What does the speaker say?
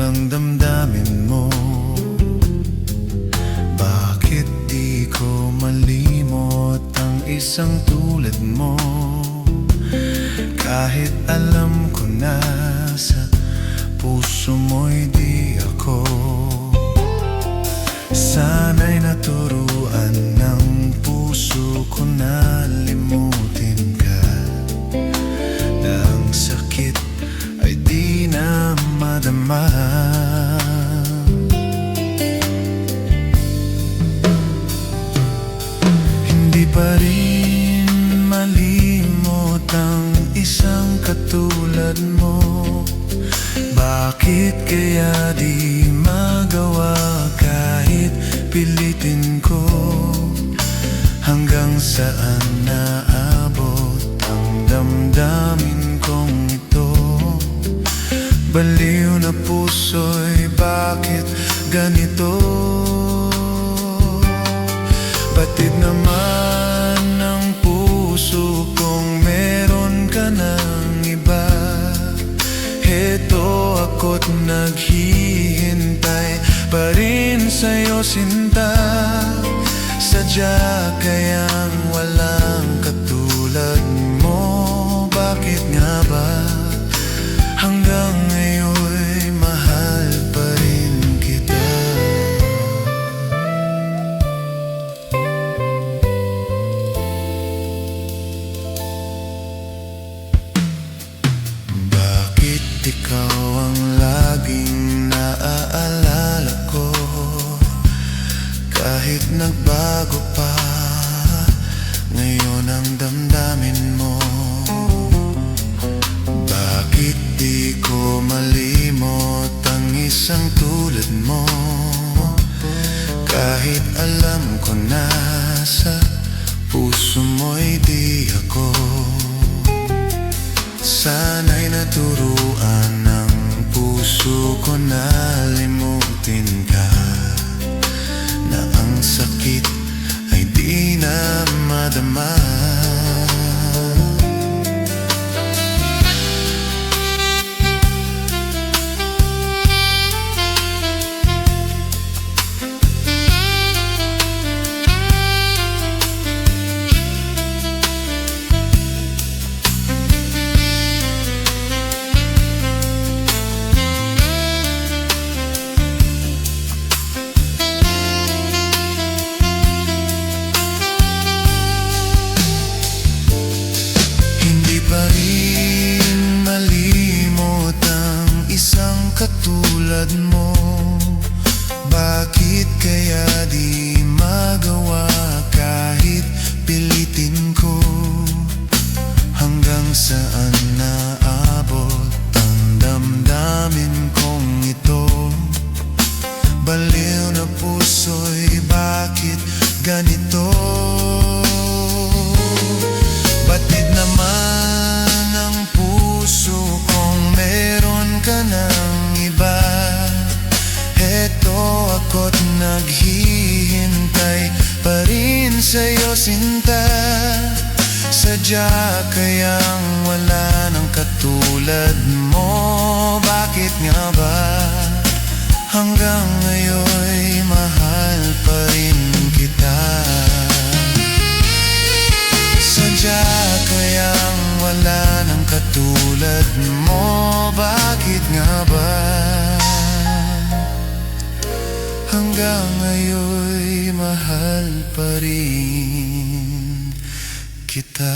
ang damdamin mo. Bakit di ko malimot ang isang tulad mo? Kahit alam ko na sa puso mo'y di ako. Sana'y naturuan ng puso ko na limutin ka, na ang sakit ay di na madama. Hindi pa rin malimot ang isang katulad mo. Bakit kaya di magawa kahit pilitin ko? Hanggang saan naabot ang damdamin kong ito? Baliw na puso'y bakit ganito? Batid naman ang puso kung meron ka ng iba. Heto ako't naghihintay pa rin sa'yo, sinta. Sadya kayang walang katulad mo. Bakit nga ba hanggang ngayon'y mahal pa rin kita? Bakit ikaw ang laging naaalala ko? Kahit nagbago pa ngayon ang damdamin mo. Bakit di ko malimot ang isang tulad mo? Kahit alam ko na sa puso mo'y di ako. Sana'y naturuan ng puso ko na limutin ka, na ang sakit ay di na madama. Katulad mo, bakit kaya di magawa kahit pilitin ko? Hanggang saan naabot ang damdamin kong ito? Baliw na puso'y bakit ganito? Batid naman ang puso kung meron ka ng iba. Heto ako't naghihintay pa rin sa'yo, sinta. Sadya kayang wala ng katulad mo. Bakit nga ba hanggang ngayon'y mahal pa rin kita? Sadya kayang wala ng katulad mo. Bakit nga ba hanggang ngayon'y mahal pa rin kita?